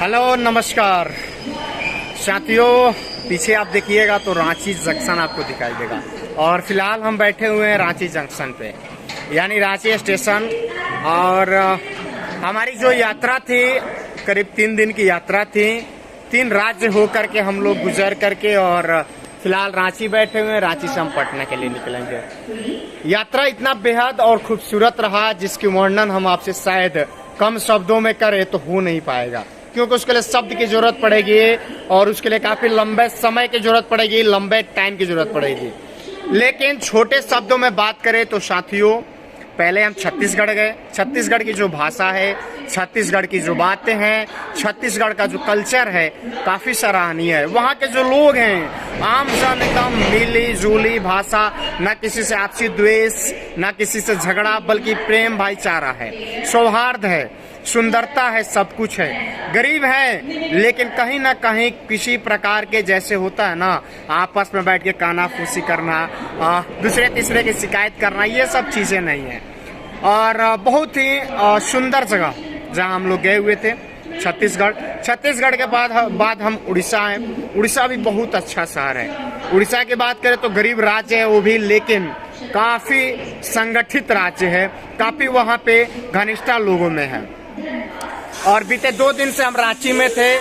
Hello नमस्कार साथियों, पीछे आप देखिएगा तो रांची जंक्शन आपको दिखाई देगा और फिलहाल हम बैठे हुए हैं रांची जंक्शन पे, यानी रांची स्टेशन। और हमारी जो यात्रा थी करीब 3 दिन की यात्रा थी, 3 राज्य हो करके हम लोग गुजर करके और फिलहाल रांची बैठे हुए हैं। रांची से हम पटना के लिए निकलेंगे। यात्रा इतना बेहद और खूबसूरत रहा जिसकी वर्णन हम आपसे शायद कम शब्दों में करें तो हो नहीं पाएगा, क्योंकि उसके लिए शब्द की जरूरत पड़ेगी और उसके लिए काफी लंबे समय की जरूरत पड़ेगी, लंबे टाइम की जरूरत पड़ेगी। लेकिन छोटे शब्दों में बात करें तो साथियों, पहले हम छत्तीसगढ़ गए। छत्तीसगढ़ की जो भाषा है, छत्तीसगढ़ की जो बातें हैं, छत्तीसगढ़ का जो कल्चर है काफी सराहनीय है। वहाँ के जो लोग हैं आम जन एकदम मिली जुली भाषा, न किसी से आपसी द्वेष, न किसी से झगड़ा, बल्कि प्रेम भाईचारा है, सौहार्द है, सुंदरता है, सब कुछ है। गरीब है लेकिन कहीं ना कहीं किसी प्रकार के जैसे होता है ना, आपस में बैठ के कानाफूसी करना, दूसरे तीसरे की शिकायत करना, ये सब चीजें नहीं है। और बहुत ही सुंदर जगह जहां हम लोग गए हुए थे छत्तीसगढ़। छत्तीसगढ़ के बाद हम उड़ीसा आए। उड़ीसा भी बहुत अच्छा शहर है। उड़ीसा की बात करें तो गरीब राज्य है वो भी, लेकिन काफी संगठित राज्य है, काफी वहाँ पे घनिष्ठता लोगों में है। और बीते 2 दिन से हम रांची में थे।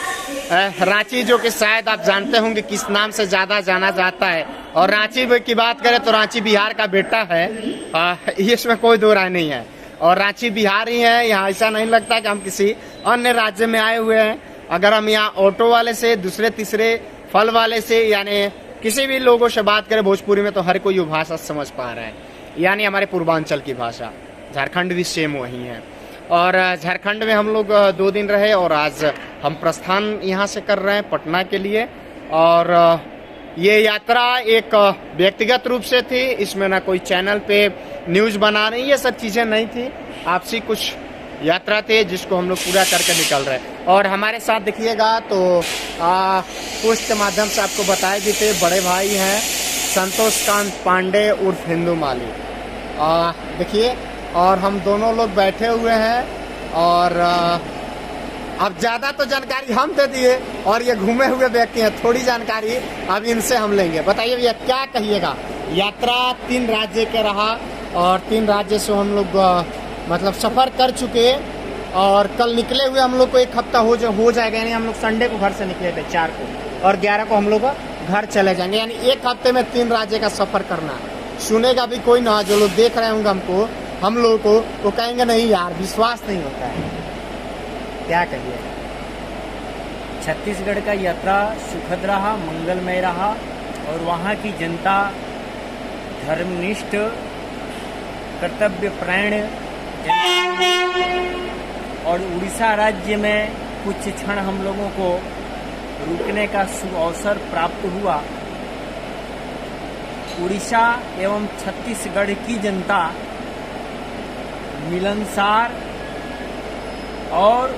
रांची जो कि शायद आप जानते होंगे किस नाम से ज्यादा जाना जाता है। और रांची की बात करें तो रांची बिहार का बेटा है, इसमें कोई दो राय नहीं है। और रांची बिहार ही है, यहाँ ऐसा नहीं लगता कि हम किसी अन्य राज्य में आए हुए हैं। अगर हम यहाँ ऑटो वाले से, दूसरे तीसरे फल वाले से, यानी किसी भी लोगों से बात करें भोजपुरी में, तो हर कोई वो भाषा समझ पा रहा है, यानी हमारे पूर्वांचल की भाषा। झारखंड भी सेम वही है। और झारखंड में हम लोग 2 दिन रहे और आज हम प्रस्थान यहाँ से कर रहे हैं पटना के लिए। और ये यात्रा एक व्यक्तिगत रूप से थी, इसमें ना कोई चैनल पे न्यूज बना रही, ये सब चीजें नहीं थी। आपसी कुछ यात्रा थी जिसको हम लोग पूरा करके निकल रहे हैं। और हमारे साथ देखिएगा तो पोस्ट के माध्यम से आपको बताए भी थे, बड़े भाई हैं संतोष कांत पांडे उर्फ हिंदू माली, देखिए। और हम दोनों लोग बैठे हुए हैं और अब ज्यादा तो जानकारी हम दे दिए और ये घूमे हुए व्यक्ति हैं, थोड़ी जानकारी अब इनसे हम लेंगे। बताइए भैया क्या कहिएगा। यात्रा 3 राज्य के रहा और 3 राज्य से हम लोग मतलब सफर कर चुके और कल निकले हुए हम लोग को 1 हफ्ता हो जाएगा। यानी हम लोग संडे को घर से निकले थे 4 को और 11 को हम लोग घर चले जाएंगे। यानी 1 हफ्ते में 3 राज्य का सफर करना। सुनेगा भी कोई ना, जो लोग देख रहे होंगे हमको, हम लोगों को, वो कहेंगे नहीं यार, विश्वास नहीं होता है। क्या कहिए। छत्तीसगढ़ का यात्रा सुखद रहा, मंगलमय रहा और वहाँ की जनता धर्मनिष्ठ, कर्तव्यपरायण और उड़ीसा राज्य में कुछ क्षण हम लोगों को रुकने का अवसर प्राप्त हुआ। उड़ीसा एवं छत्तीसगढ़ की जनता मिलनसार और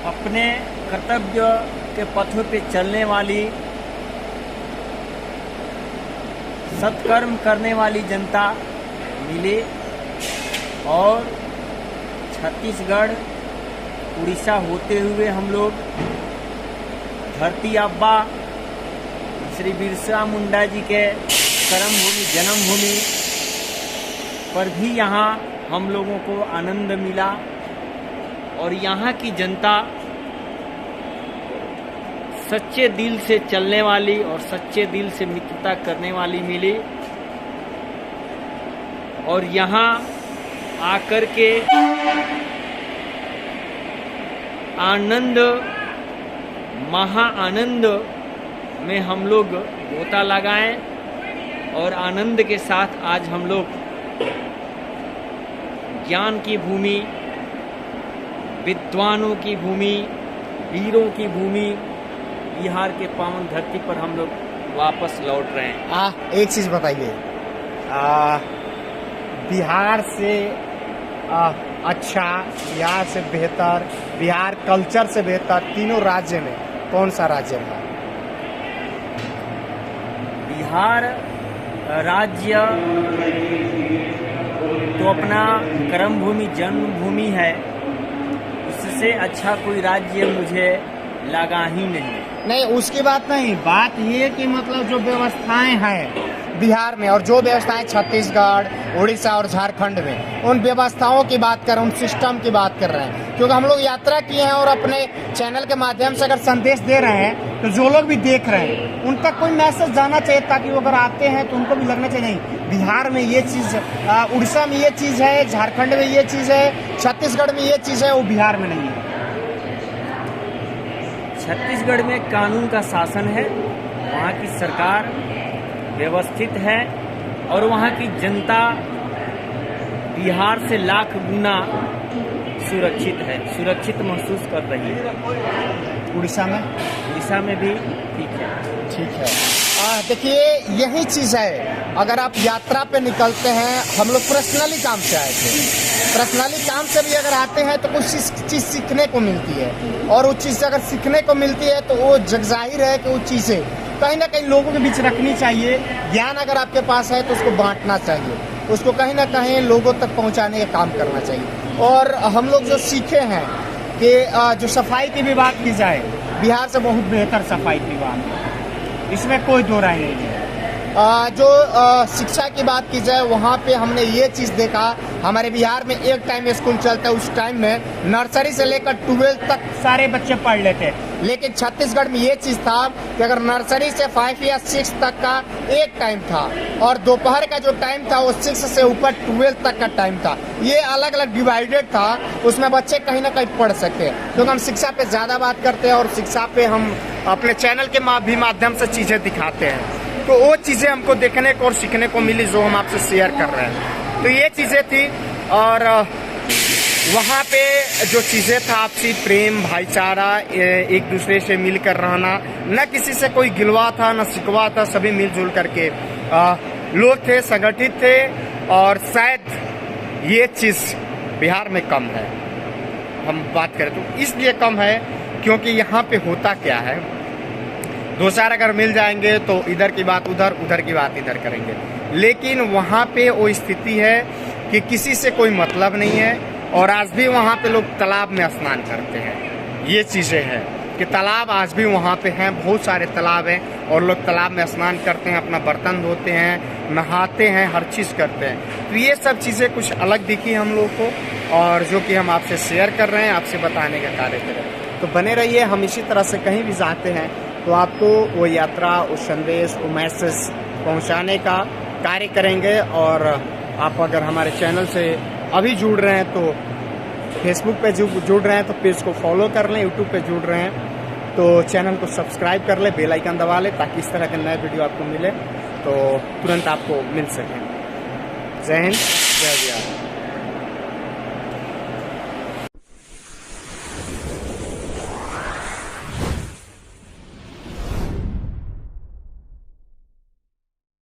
अपने कर्तव्य के पथों पे चलने वाली, सत्कर्म करने वाली जनता मिले। और छत्तीसगढ़ उड़ीसा होते हुए हम लोग धरती आबा श्री बिरसा मुंडा जी के कर्मभूमि, जन्मभूमि पर भी यहाँ हम लोगों को आनंद मिला। और यहाँ की जनता सच्चे दिल से चलने वाली और सच्चे दिल से मित्रता करने वाली मिली। और यहाँ आकर के आनंद, महा आनंद में हम लोग गोता लगाएं और आनंद के साथ आज हम लोग ज्ञान की भूमि, विद्वानों की भूमि, वीरों की भूमि, बिहार के पावन धरती पर हम लोग वापस लौट रहे हैं। एक चीज बताइए, बिहार से अच्छा, बिहार से बेहतर, बिहार कल्चर से बेहतर तीनों राज्य में कौन सा राज्य है? बिहार राज्य तो अपना कर्मभूमि, जन्मभूमि है, इससे अच्छा कोई राज्य मुझे लगा ही नहीं। उसकी बात नहीं, बात ये कि मतलब जो व्यवस्थाएं हैं बिहार में और जो व्यवस्थाएं छत्तीसगढ़, उड़ीसा और झारखंड में, उन व्यवस्थाओं की बात कर रहे हैं, उन सिस्टम की बात कर रहे हैं। क्योंकि हम लोग यात्रा किए हैं और अपने चैनल के माध्यम से अगर संदेश दे रहे हैं तो जो लोग भी देख रहे हैं उन तक कोई मैसेज जाना चाहिए, ताकि वो अगर आते हैं तो उनको भी लगना चाहिए नहीं बिहार में ये चीज़, उड़ीसा में ये चीज़ है, झारखंड में ये चीज़ है, छत्तीसगढ़ में ये चीज़ है, वो बिहार में नहीं है। छत्तीसगढ़ में कानून का शासन है, वहाँ की सरकार व्यवस्थित है और वहाँ की जनता बिहार से लाख गुना सुरक्षित है, सुरक्षित महसूस कर रही है। उड़ीसा में भी ठीक है। देखिए यही चीज़ है, अगर आप यात्रा पे निकलते हैं, हम लोग पर्सनली काम से आए थे, पर्सनली काम से भी अगर आते हैं तो कुछ चीज़ सीखने को मिलती है, और उस चीज़ से अगर सीखने को मिलती है तो वो जगजाहिर है कि वो चीज़ें कहीं ना कहीं लोगों के बीच रखनी चाहिए। ज्ञान अगर आपके पास है तो उसको बांटना चाहिए, उसको कहीं ना कहीं लोगों तक पहुंचाने का काम करना चाहिए। और हम लोग जो सीखे हैं कि जो सफाई की भी बात की जाए, बिहार से बहुत बेहतर सफाई विभाग है, इसमें कोई दो राय नहीं है। जो शिक्षा की बात की जाए, वहाँ पे हमने ये चीज़ देखा, हमारे बिहार में एक टाइम स्कूल चलता है, उस टाइम में नर्सरी से लेकर 12th तक सारे बच्चे पढ़ लेते हैं। लेकिन छत्तीसगढ़ में ये चीज़ था कि अगर नर्सरी से 5 या 6 तक का एक टाइम था, और दोपहर का जो टाइम था वो 6 से ऊपर 12 तक का टाइम था, ये अलग अलग डिवाइडेड था, उसमें बच्चे कहीं ना कहीं पढ़ सकते हैं। क्योंकि हम शिक्षा पे ज़्यादा बात करते हैं और शिक्षा पे हम अपने चैनल के भी माध्यम से चीज़ें दिखाते हैं, तो वो चीज़ें हमको देखने को और सीखने को मिली जो हम आपसे शेयर कर रहे हैं। तो ये चीज़ें थी, और वहाँ पे जो चीज़ें था, आपसी प्रेम, भाईचारा, एक दूसरे से मिलकर रहना, न किसी से कोई गिलवा था न शिकवा था, सभी मिलजुल करके लोग थे, संगठित थे। और शायद ये चीज़ बिहार में कम है, हम बात करें तो इसलिए कम है क्योंकि यहाँ पे होता क्या है, दो चार अगर मिल जाएंगे तो इधर की बात उधर, उधर की बात इधर करेंगे। लेकिन वहाँ पे वो स्थिति है कि किसी से कोई मतलब नहीं है, और आज भी वहाँ पे लोग तालाब में स्नान करते हैं। ये चीज़ें हैं कि तालाब आज भी वहाँ पे हैं, बहुत सारे तालाब हैं, और लोग तालाब में स्नान करते हैं, अपना बर्तन धोते हैं, नहाते हैं, हर चीज़ करते हैं। तो ये सब चीज़ें कुछ अलग दिखी हम लोग को, और जो कि हम आपसे शेयर कर रहे हैं, आपसे बताने का कार्य कर रहे हैं। तो बने रहिए, हम इसी तरह से कहीं भी जाते हैं तो आपको वो यात्रा, वो संदेश, वो मैसेज पहुंचाने का कार्य करेंगे। और आप अगर हमारे चैनल से अभी जुड़ रहे हैं तो फेसबुक पे जुड़ रहे हैं तो पेज को फॉलो कर लें, यूट्यूब पे जुड़ रहे हैं तो चैनल को सब्सक्राइब कर लें, बेल आइकन दबा लें, ताकि इस तरह के नए वीडियो आपको मिले तो तुरंत आपको मिल सकें। जय हिंद, जय बिहार।